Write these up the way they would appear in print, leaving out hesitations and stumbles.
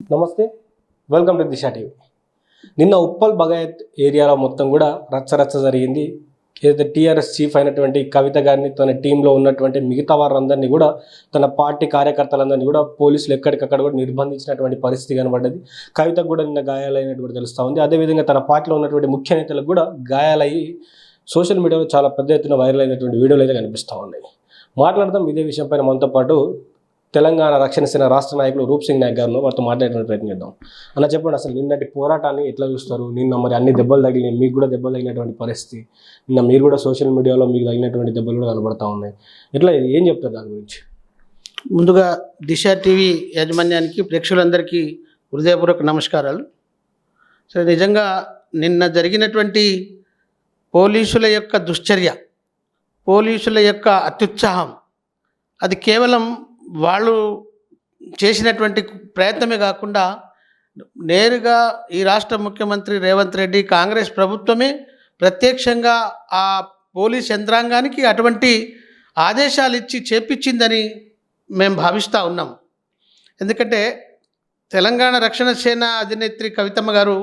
నమస్తే, welcome to Disha TV. నిన్న ఉప్పల్ బగాయత్ ఏరియాలో మొత్తం కూడా రచ్చరచ్చ జరిగింది. ఏదైతే టీఆర్ఎస్ చీఫ్ అయినటువంటి కవిత గారిని తన టీంలో ఉన్నటువంటి మిగతా వారందరినీ కూడా తన పార్టీ కార్యకర్తలందరినీ కూడా పోలీసులు ఎక్కడికక్కడ కూడా నిర్బంధించినటువంటి పరిస్థితి కనబడ్డది. కవితకు కూడా నిన్న గాయాలైనటువంటి తెలుస్తూ ఉంది. అదేవిధంగా తన పార్టీలో ఉన్నటువంటి ముఖ్య నేతలకు కూడా గాయాలయ్యి సోషల్ మీడియాలో చాలా పెద్ద ఎత్తున వైరల్ అయినటువంటి వీడియోలు అయితే కనిపిస్తూ ఉన్నాయి. మాట్లాడదాం ఇదే విషయంపైన మనతో పాటు తెలంగాణ రక్షణ సేన రాష్ట్ర నాయకులు రూప్ సింగ్ నాయక్ గారు వారితో మాట్లాడేటువంటి ప్రయత్నం చేద్దాం. అలా చెప్పండి, అసలు నిన్నటి పోరాటాన్ని ఎట్లా చూస్తారు? నిన్న మరి అన్ని దెబ్బలు తగిలినాయి, మీకు కూడా దెబ్బలు తగినటువంటి పరిస్థితి. నిన్న మీరు కూడా సోషల్ మీడియాలో మీకు తగినటువంటి దెబ్బలు కూడా కనబడతా ఉన్నాయి. ఎట్లా ఏం చెప్తారు దాని గురించి? ముందుగా దిశ టీవీ యాజమాన్యానికి, ప్రేక్షకులందరికీ హృదయపూర్వక నమస్కారాలు. సరే, నిజంగా నిన్న జరిగినటువంటి పోలీసుల యొక్క దుశ్చర్య, పోలీసుల యొక్క అత్యుత్సాహం, అది కేవలం వాళ్ళు చేసినటువంటి ప్రయత్నమే కాకుండా నేరుగా ఈ రాష్ట్ర ముఖ్యమంత్రి రేవంత్ రెడ్డి, కాంగ్రెస్ ప్రభుత్వమే ప్రత్యక్షంగా ఆ పోలీస్ యంత్రాంగానికి అటువంటి ఆదేశాలు ఇచ్చి చేపించిందని మేము భావిస్తూ ఉన్నాం. ఎందుకంటే తెలంగాణ రక్షణ సేన అధినేత్రి కవితమ్మ గారు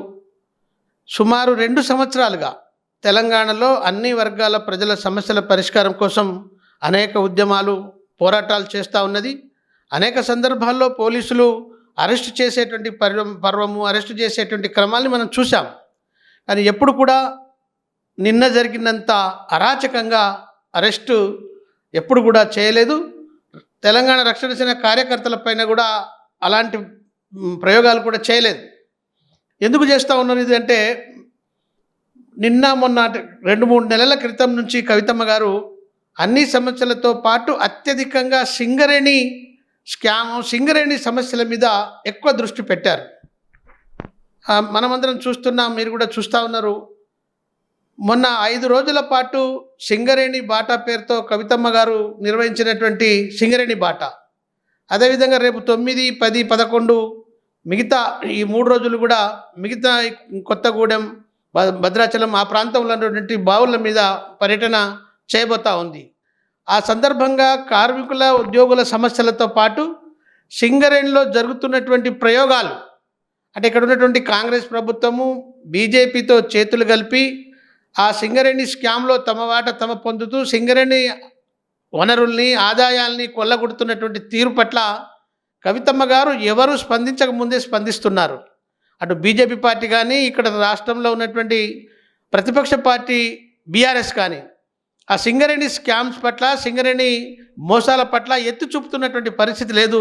సుమారు 2 సంవత్సరాలుగా తెలంగాణలో అన్ని వర్గాల ప్రజల సమస్యల పరిష్కారం కోసం అనేక ఉద్యమాలు, పోరాటాలు చేస్తూ ఉన్నది. అనేక సందర్భాల్లో పోలీసులు అరెస్టు చేసేటువంటి పర్వము, అరెస్టు చేసేటువంటి క్రమాల్ని మనం చూసాం. కానీ ఎప్పుడు కూడా నిన్న జరిగినంత అరాచకంగా అరెస్టు ఎప్పుడు కూడా చేయలేదు. తెలంగాణ రక్షణ సేన కార్యకర్తలపైన కూడా అలాంటి ప్రయోగాలు కూడా చేయలేదు. ఎందుకు చేస్తూ ఉన్నారు ఇది అంటే, నిన్న మొన్న 2-3 నెలల క్రితం నుంచి కవితమ్మ గారు అన్ని సమస్యలతో పాటు అత్యధికంగా సింగరేణి స్కాము, సింగరేణి సమస్యల మీద ఎక్కువ దృష్టి పెట్టారు. మనమందరం చూస్తున్నాం, మీరు కూడా చూస్తూ ఉన్నారు. మొన్న 5 రోజుల పాటు సింగరేణి బాటా పేరుతో కవితమ్మ గారు నిర్వహించినటువంటి సింగరేణి బాటా, అదేవిధంగా రేపు 9, 10, 11 మిగతా ఈ 3 రోజులు కూడా మిగతా కొత్తగూడెం, భద్రాచలం ఆ ప్రాంతంలో ఉన్నటువంటి బావుల మీద పర్యటన చేయబోతూ ఉంది. ఆ సందర్భంగా కార్మికుల, ఉద్యోగుల సమస్యలతో పాటు సింగరేణిలో జరుగుతున్నటువంటి ప్రయోగాలు, అంటే ఇక్కడ ఉన్నటువంటి కాంగ్రెస్ ప్రభుత్వము బీజేపీతో చేతులు కలిపి ఆ సింగరేణి స్కామ్లో తమ వాట తమ పొందుతూ సింగరేణి వనరుల్ని, ఆదాయాల్ని కొల్లగొడుతున్నటువంటి తీరు పట్ల కవితమ్మ గారు ఎవరు స్పందించకముందే స్పందిస్తున్నారు. అటు బీజేపీ పార్టీ కానీ, ఇక్కడ రాష్ట్రంలో ఉన్నటువంటి ప్రతిపక్ష పార్టీ బీఆర్ఎస్ కానీ ఆ సింగరేణి స్కామ్స్ పట్ల, సింగరేణి మోసాల పట్ల ఎత్తి చూపుతున్నటువంటి పరిస్థితి లేదు.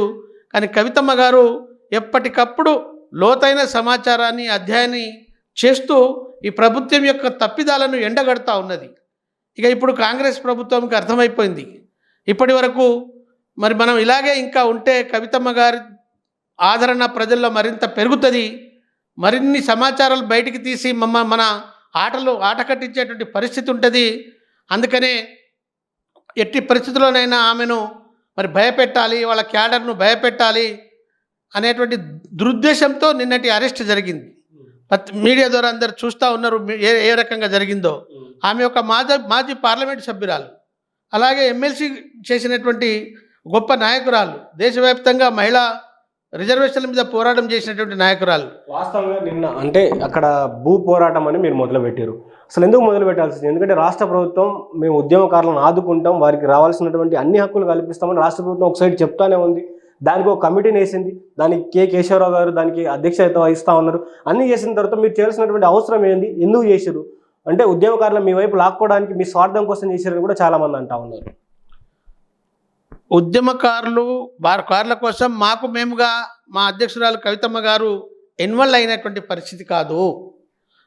కానీ కవితమ్మ గారు ఎప్పటికప్పుడు లోతైన సమాచారాన్ని అధ్యయనం చేస్తూ ఈ ప్రభుత్వం యొక్క తప్పిదాలను ఎండగడుతూ ఉన్నది. ఇక ఇప్పుడు కాంగ్రెస్ ప్రభుత్వంకి అర్థమైపోయింది, ఇప్పటి వరకు మరి మనం ఇలాగే ఇంకా ఉంటే కవితమ్మ గారి ఆదరణ ప్రజల్లో మరింత పెరుగుతుంది, మరిన్ని సమాచారాలు బయటికి తీసి మన ఆట కట్టించేటువంటి పరిస్థితి ఉంటుంది. అందుకనే ఎట్టి పరిస్థితుల్లోనైనా ఆమెను మరి భయపెట్టాలి, వాళ్ళ క్యాడర్ను భయపెట్టాలి అనేటువంటి దురుద్దేశంతో నిన్నటి అరెస్ట్ జరిగింది. మీడియా ద్వారా అందరు చూస్తూ ఉన్నారు ఏ రకంగా జరిగిందో. ఆమె ఒక మాజీ పార్లమెంట్ సభ్యురాలు, అలాగే ఎమ్మెల్సీ చేసినటువంటి గొప్ప నాయకురాలు, దేశవ్యాప్తంగా మహిళా రిజర్వేషన్ల మీద పోరాటం చేసినటువంటి నాయకురాలు. వాస్తవంగా నిన్న అంటే అక్కడ భూ పోరాటం అని మీరు మొదలుపెట్టారు. అసలు ఎందుకు మొదలు పెట్టాల్సింది? ఎందుకంటే రాష్ట్ర ప్రభుత్వం మేము ఉద్యమకారులను ఆదుకుంటాం, వారికి రావాల్సినటువంటి అన్ని హక్కులు కల్పిస్తామని రాష్ట్ర ప్రభుత్వం ఒక సైడ్ చెప్తానే ఉంది. దానికి ఒక కమిటీని వేసింది, దానికి కేశవరావు గారు దానికి అధ్యక్షత వహిస్తూ ఉన్నారు. అన్నీ చేసిన తర్వాత మీరు చేయాల్సినటువంటి అవసరం ఏంది? ఎందుకు చేశారు అంటే ఉద్యమకారులు మీ వైపు లాక్కోవడానికి, మీ స్వార్థం కోసం చేశారని కూడా చాలామంది అంటూ ఉన్నారు. ఉద్యమకారులు కార్ల కోసం మేముగా మా అధ్యక్షురాలు కవితమ్మ గారు ఇన్వాల్వ్ అయినటువంటి పరిస్థితి కాదు.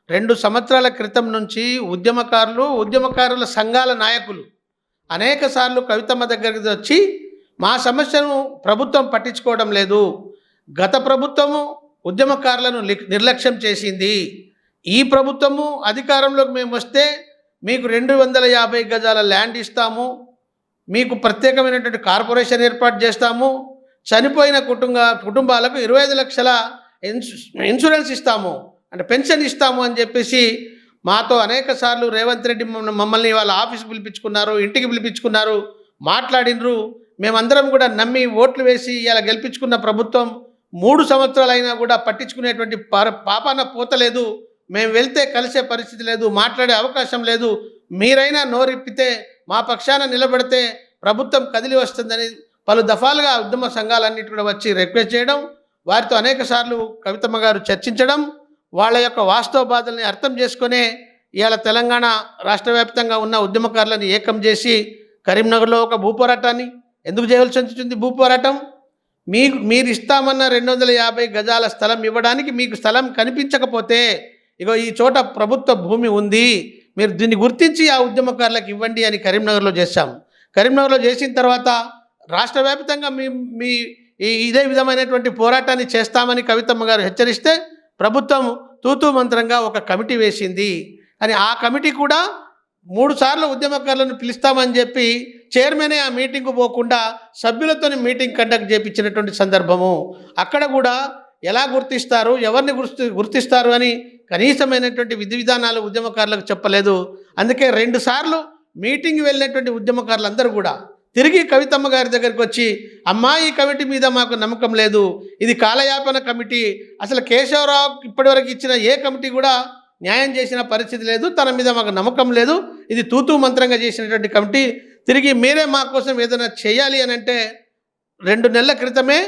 2 సంవత్సరాల క్రితం నుంచి ఉద్యమకారుల సంఘాల నాయకులు అనేక సార్లు కవితమ్మ దగ్గరికి వచ్చి మా సమస్యను ప్రభుత్వం పట్టించుకోవడం లేదు, గత ప్రభుత్వము ఉద్యమకారులను నిర్లక్ష్యం చేసింది, ఈ ప్రభుత్వము అధికారంలోకి మేము వస్తే మీకు 250 గజాల ల్యాండ్ ఇస్తాము, మీకు ప్రత్యేకమైనటువంటి కార్పొరేషన్ ఏర్పాటు చేస్తాము, చనిపోయిన కుటుంబాలకు 25 లక్షల ఇన్సూరెన్స్ ఇస్తాము, అంటే పెన్షన్ ఇస్తాము అని చెప్పేసి మాతో అనేక సార్లు రేవంత్ రెడ్డి మమ్మల్ని వాళ్ళ ఆఫీస్కి పిలిపించుకున్నారు, ఇంటికి పిలిపించుకున్నారు, మాట్లాడినరు. మేమందరం కూడా నమ్మి ఓట్లు వేసి ఇలా గెలిపించుకున్న ప్రభుత్వం 3 సంవత్సరాలైనా కూడా పట్టించుకునేటువంటి పాపాన పోతలేదు. మేము వెళ్తే కలిసే పరిస్థితి లేదు, మాట్లాడే అవకాశం లేదు. మీరైనా నోరిప్పితే మా పక్షాన నిలబడితే ప్రభుత్వం కదిలి వస్తుందని పలు దఫాలుగా ఉద్యమ సంఘాలన్నిటి కూడా వచ్చి రిక్వెస్ట్ చేయడం, వారితో అనేక సార్లు కవితమ్మ గారు చర్చించడం, వాళ్ళ యొక్క వాస్తవ బాధల్ని అర్థం చేసుకునే ఇవాళ తెలంగాణ రాష్ట్ర వ్యాప్తంగా ఉన్న ఉద్యమకారులను ఏకం చేసి కరీంనగర్లో ఒక భూపోరాటాన్ని ఎందుకు చేయవలసి వచ్చింది? భూపోరాటం మీరు ఇస్తామన్న 250 గజాల స్థలం ఇవ్వడానికి మీకు స్థలం కనిపించకపోతే ఇగో ఈ చోట ప్రభుత్వ భూమి ఉంది, మీరు దీన్ని గుర్తించి ఆ ఉద్యమకారులకు ఇవ్వండి అని కరీంనగర్లో చేశాం. కరీంనగర్లో చేసిన తర్వాత రాష్ట్ర వ్యాప్తంగా మీ ఇదే విధమైనటువంటి పోరాటాన్ని చేస్తామని కవితమ్మ గారు హెచ్చరిస్తే ప్రభుత్వం తూతూ మంత్రంగా ఒక కమిటీ వేసింది. అని ఆ కమిటీ కూడా 3 సార్లు ఉద్యమకారులను పిలుస్తామని చెప్పి చైర్మనే ఆ మీటింగ్కు పోకుండా సభ్యులతో మీటింగ్ కండక్ట్ చేయించినటువంటి సందర్భము. అక్కడ కూడా ఎలా గుర్తిస్తారు, ఎవరిని గుర్తిస్తారు అని కనీసమైనటువంటి విధి విధానాలు ఉద్యమకారులకు చెప్పలేదు. అందుకే 2 సార్లు మీటింగ్ వెళ్ళినటువంటి ఉద్యమకారులందరూ కూడా తిరిగి కవితమ్మ గారి దగ్గరికి వచ్చి, అమ్మా ఈ కమిటీ మీద మాకు నమ్మకం లేదు, ఇది కాలయాపన కమిటీ, అసలు కేశవరావు ఇప్పటివరకు ఇచ్చిన ఏ కమిటీ కూడా న్యాయం చేసిన పరిస్థితి లేదు, తన మీద మాకు నమ్మకం లేదు, ఇది తూతూ మంత్రంగా చేసినటువంటి కమిటీ, తిరిగి మీరే మా కోసం ఏదైనా చేయాలి అని అంటే 2 నెలల క్రితమే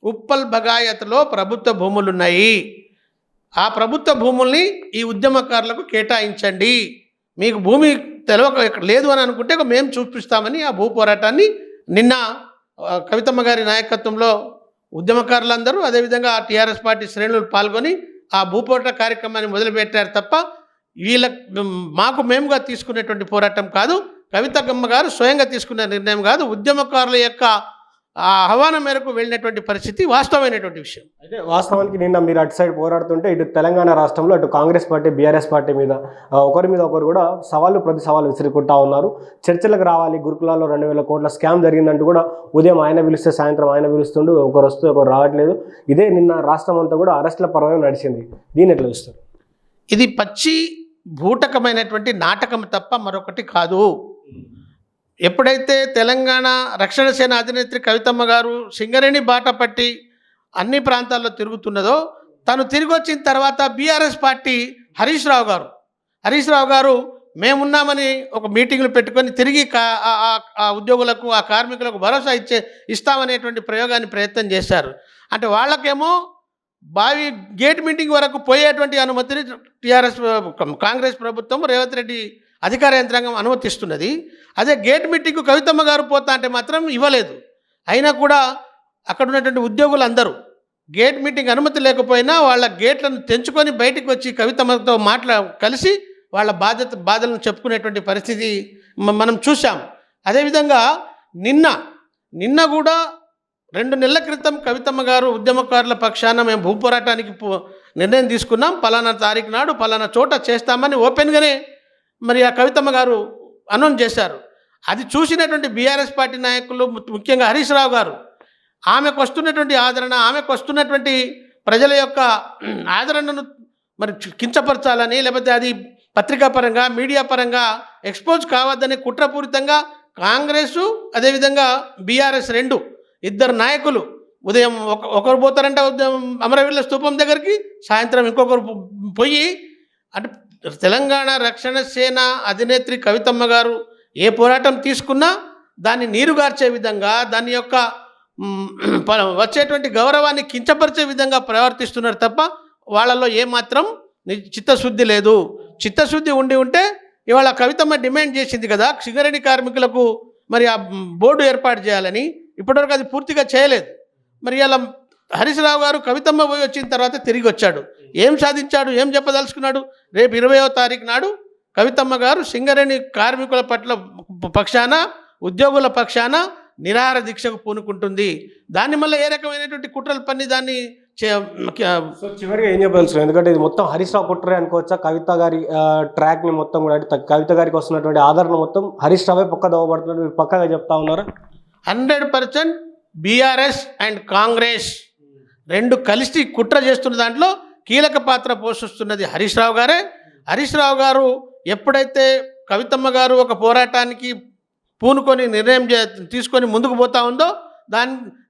ఉప్పల్ బగాయత్లో ప్రభుత్వ భూములు ఉన్నాయి, ఆ ప్రభుత్వ భూముల్ని ఈ ఉద్యమకారులకు కేటాయించండి, మీకు భూమి తెలవక లేదు అని అనుకుంటే మేము చూపిస్తామని ఆ భూ పోరాటాన్ని నిన్న కవితమ్మ గారి నాయకత్వంలో ఉద్యమకారులందరూ అదేవిధంగా టీఆర్ఎస్ పార్టీ శ్రేణులు పాల్గొని ఆ భూపోరాట కార్యక్రమాన్ని మొదలుపెట్టారు తప్ప మాకు మేముగా తీసుకునేటువంటి పోరాటం కాదు, కవితమ్మ గారు స్వయంగా తీసుకున్న నిర్ణయం కాదు, ఉద్యమకారుల యొక్క ఆహ్వానం మేరకు వెళ్ళినటువంటి పరిస్థితి వాస్తవమైనటువంటి విషయం. అయితే వాస్తవానికి నిన్న మీరు అటు సైడ్ పోరాడుతుంటే ఇటు తెలంగాణ రాష్ట్రంలో అటు కాంగ్రెస్ పార్టీ బీఆర్ఎస్ పార్టీ మీద ఒకరి మీద ఒకరు కూడా ప్రతి సవాలు విసిరికుంటా ఉన్నారు. చర్చలకు రావాలి, గురుకులాల్లో 2000 కోట్ల స్కామ్ జరిగిందంటూ కూడా ఉదయం ఆయన పిలిస్తే సాయంత్రం ఆయన పిలుస్తుండు, ఒకరు వస్తే ఒకరు రావట్లేదు. ఇదే నిన్న రాష్ట్రం అంతా కూడా అరెస్టుల పర్వం నడిచింది. దీన్ని ఎట్లా చూస్తారు? ఇది పచ్చి భూటకమైనటువంటి నాటకం తప్ప మరొకటి కాదు. ఎప్పుడైతే తెలంగాణ రక్షణ సేన అధినేత్రి కవితమ్మ గారు సింగరేణి బాట పట్టి అన్ని ప్రాంతాల్లో తిరుగుతున్నదో, తను తిరిగి వచ్చిన తర్వాత బీఆర్ఎస్ పార్టీ హరీష్ రావు గారు మేమున్నామని ఒక మీటింగ్లు పెట్టుకొని తిరిగి ఆ ఉద్యోగులకు ఆ కార్మికులకు భరోసా ఇస్తామనేటువంటి ప్రయత్నం చేశారు. అంటే వాళ్ళకేమో గేట్ మీటింగ్ వరకు పోయేటువంటి అనుమతిని కాంగ్రెస్ ప్రభుత్వం రేవంత్ రెడ్డి అధికార యంత్రాంగం అనుమతిస్తున్నది. అదే గేట్ మీటింగ్కు కవితమ్మ గారు పోతా అంటే మాత్రం ఇవ్వలేదు. అయినా కూడా అక్కడ ఉన్నటువంటి ఉద్యోగులందరూ గేట్ మీటింగ్ అనుమతి లేకపోయినా వాళ్ళ గేట్లను తెంచుకొని బయటకు వచ్చి కవితమ్మతో కలిసి వాళ్ళ బాధలను చెప్పుకునేటువంటి పరిస్థితి మనం చూసాం. అదేవిధంగా నిన్న కూడా 2 నెలల క్రితం కవితమ్మ గారు ఉద్యమకారుల పక్షాన మేము భూపోరాటానికి నిర్ణయం తీసుకున్నాం, పలానా తారీఖు నాడు పలానా చోట చేస్తామని ఓపెన్గానే మరి ఆ కవితమ్మ గారు అనౌన్స్ చేశారు. అది చూసినటువంటి బీఆర్ఎస్ పార్టీ నాయకులు, ముఖ్యంగా హరీష్ రావు గారు, ఆమెకు వస్తున్నటువంటి ఆదరణ, ఆమెకు వస్తున్నటువంటి ప్రజల యొక్క ఆదరణను మరి కించపరచాలని, లేకపోతే అది పత్రికా పరంగా మీడియా పరంగా ఎక్స్పోజ్ కావద్దని కుట్రపూరితంగా కాంగ్రెసు అదేవిధంగా బీఆర్ఎస్ 2 నాయకులు ఉదయం ఒకరు పోతారంటే అమరవీరుల స్తూపం దగ్గరికి, సాయంత్రం ఇంకొకరు పోయి, అంటే తెలంగాణ రక్షణ సేన అధినేత్రి కవితమ్మ గారు ఏ పోరాటం తీసుకున్నా దాన్ని నీరుగార్చే విధంగా, దాని యొక్క వచ్చేటువంటి గౌరవాన్ని కించపరిచే విధంగా ప్రవర్తిస్తున్నారు తప్ప వాళ్ళలో ఏమాత్రం చిత్తశుద్ధి లేదు. చిత్తశుద్ధి ఉంటే ఇవాళ కవితమ్మ డిమాండ్ చేసింది కదా సింగరేణి కార్మికులకు మరి ఆ బోర్డు ఏర్పాటు చేయాలని, ఇప్పటివరకు అది పూర్తిగా చేయలేదు. మరి ఇలా హరీష్ రావు గారు కవితమ్మ పోయి వచ్చిన తర్వాత తిరిగి వచ్చాడు, ఏం సాధించాడు, ఏం చెప్పదలుచుకున్నాడు? రేపు 20వ తారీఖు నాడు కవితమ్మ గారు సింగరేణి కార్మికుల పక్షాన ఉద్యోగుల పక్షాన నిరాహార దీక్షకు పూనుకుంటుంది. దాన్ని మళ్ళీ ఏ రకమైనటువంటి కుట్రలు పన్ని దాన్ని చివరిగా ఏం చెప్పదలుచుకున్నాను? ఎందుకంటే ఇది మొత్తం హరీష్ రావు కుట్రే అనుకోవచ్చా? కవిత గారి ట్రాక్ని మొత్తం కూడా, అంటే కవిత గారికి వస్తున్నటువంటి ఆదరణ మొత్తం హరీష్ రావే పక్క దవ్వబడుతున్నారు, మీరు పక్కగా చెప్తా ఉన్నారు. 100% బీఆర్ఎస్ అండ్ కాంగ్రెస్ 2 కలిసి కుట్ర చేస్తున్న దాంట్లో కీలక పాత్ర పోషిస్తున్నది హరీష్ రావు గారే. హరీష్ రావు గారు ఎప్పుడైతే కవితమ్మ గారు ఒక పోరాటానికి పూనుకొని నిర్ణయం తీసుకొని ముందుకు పోతా ఉందో,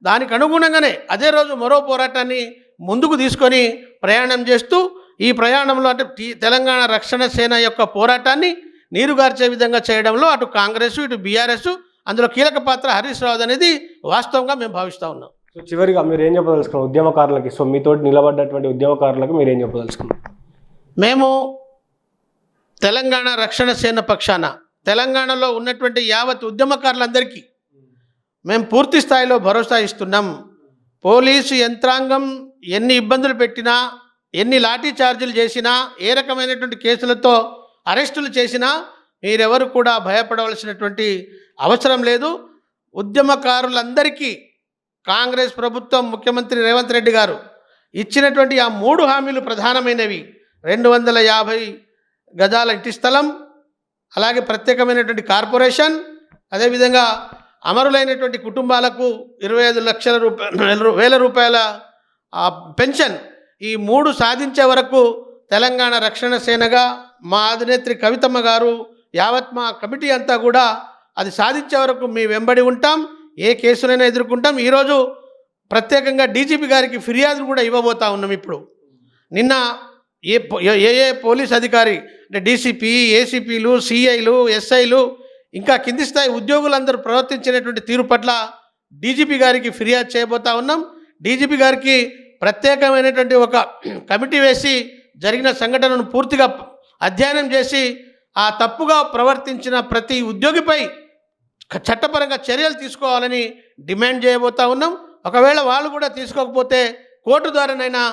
దానికి అనుగుణంగానే అదే రోజు మరో పోరాటాన్ని ముందుకు తీసుకొని ప్రయాణం చేస్తూ ఈ ప్రయాణంలో అంటే తెలంగాణ రక్షణ సేన యొక్క పోరాటాన్ని నీరుగార్చే విధంగా చేయడంలో అటు కాంగ్రెస్ ఇటు బీఆర్ఎస్ అందులో కీలక పాత్ర హరీష్ రావు అనేది వాస్తవంగా మేము భావిస్తూ ఉన్నాం. సో చివరిగా మీరు ఏం చెప్పదలుచుకున్నారు ఉద్యమకారులకి? సో మీతోటి నిలబడ్డటువంటి ఉద్యమకారులకు మీరు ఏం చెప్పదలుచుకున్నారు? మేము తెలంగాణ రక్షణ సేన పక్షాన తెలంగాణలో ఉన్నటువంటి యావత్ ఉద్యమకారులందరికీ మేము పూర్తి స్థాయిలో భరోసా ఇస్తున్నాం. పోలీసు యంత్రాంగం ఎన్ని ఇబ్బందులు పెట్టినా, ఎన్ని లాఠీ చార్జీలు చేసినా, ఏ రకమైనటువంటి కేసులతో అరెస్టులు చేసినా మీరెవరు కూడా భయపడవలసినటువంటి అవసరం లేదు. ఉద్యమకారులందరికీ కాంగ్రెస్ ప్రభుత్వం ముఖ్యమంత్రి రేవంత్ రెడ్డి గారు ఇచ్చినటువంటి ఆ 3 హామీలు ప్రధానమైనవి. 250 గజాల ఇంటి స్థలం, అలాగే ప్రత్యేకమైనటువంటి కార్పొరేషన్, అదేవిధంగా అమరులైనటువంటి కుటుంబాలకు 25,00,000 రూపాయల పెన్షన్. ఈ 3 సాధించే వరకు తెలంగాణ రక్షణ సేనగా మా అధినేత్రి కవితమ్మ గారు యావత్ మా కమిటీ అంతా కూడా అది సాధించే వరకు మీ వెంబడి ఉంటాం. ఏ కేసులైనా ఎదుర్కొంటాం. ఈరోజు ప్రత్యేకంగా డీజీపీ గారికి ఫిర్యాదులు కూడా ఇవ్వబోతా ఉన్నాం. ఇప్పుడు నిన్న ఏ పోలీస్ అధికారి అంటే డీసీపీ, ఏసీపీలు, సిఐలు, ఎస్ఐలు ఇంకా కింది స్థాయి ఉద్యోగులందరూ ప్రవర్తించినటువంటి తీరు పట్ల డీజీపీ గారికి ఫిర్యాదు చేయబోతా ఉన్నాం. డీజీపీ గారికి ప్రత్యేకమైనటువంటి ఒక కమిటీ వేసి జరిగిన సంఘటనను పూర్తిగా అధ్యయనం చేసి ఆ తప్పుగా ప్రవర్తించిన ప్రతి ఉద్యోగిపై చట్టపరంగా చర్యలు తీసుకోవాలని డిమాండ్ చేయబోతా ఉన్నాం. ఒకవేళ వాళ్ళు కూడా తీసుకోకపోతే కోర్టు ద్వారానైనా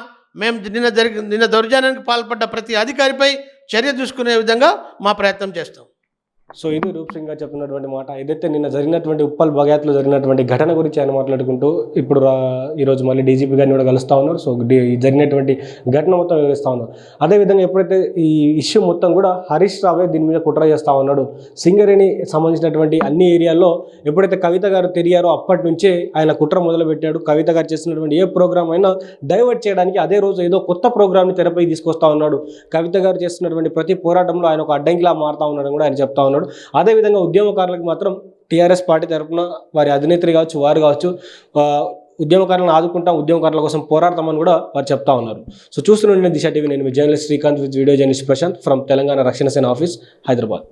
మేము నిన్న దౌర్జన్యానికి పాల్పడ్డ ప్రతి అధికారిపై చర్య తీసుకునే విధంగా మా ప్రయత్నం చేస్తాం. సో ఇది రూప్ సింగ్ గారు చెప్తున్నటువంటి మాట. ఏదైతే నిన్న జరిగినటువంటి ఉప్పల్ బగాయత్లో జరిగినటువంటి ఘటన గురించి ఆయన మాట్లాడుకుంటూ ఇప్పుడు ఈరోజు మళ్ళీ డీజీపీ గారిని కూడా కలుస్తూ ఉన్నారు. సో జరిగినటువంటి ఘటన మొత్తం వివరిస్తూ ఉన్నారు. అదేవిధంగా ఎప్పుడైతే ఈ ఇష్యూ మొత్తం కూడా హరీష్ రావే దీని మీద కుట్ర చేస్తూ ఉన్నాడు. సింగరేణి సంబంధించినటువంటి అన్ని ఏరియాల్లో ఎప్పుడైతే కవిత గారు తిరిగారో అప్పటి నుంచే ఆయన కుట్ర మొదలుపెట్టాడు. కవిత గారు చేస్తున్నటువంటి ఏ ప్రోగ్రామ్ అయినా డైవర్ట్ చేయడానికి అదే రోజు ఏదో కొత్త ప్రోగ్రామ్ని తెరపై తీసుకొస్తా ఉన్నాడు. కవిత గారు చేస్తున్నటువంటి ప్రతి పోరాటంలో ఆయన ఒక అడ్డంకిలా మారుతా ఉన్నాడని కూడా ఆయన చెప్తా ఉన్నాడు. అదేవిధంగా ఉద్యమకారులకు మాత్రం టీఆర్ఎస్ పార్టీ తరఫున వారి అధినేత్రి కావచ్చు, వారు కావచ్చు, ఉద్యమకారులను ఆదుకుంటాం, ఉద్యమకారుల కోసం పోరాడతామని కూడా వారు చెప్తా ఉన్నారు. సో చూస్తున్నాను దిశ టీవీ. నేను మీ journalist Srikanth with video journalist Prashanth from Telangana Rakshana Sena office, Hyderabad.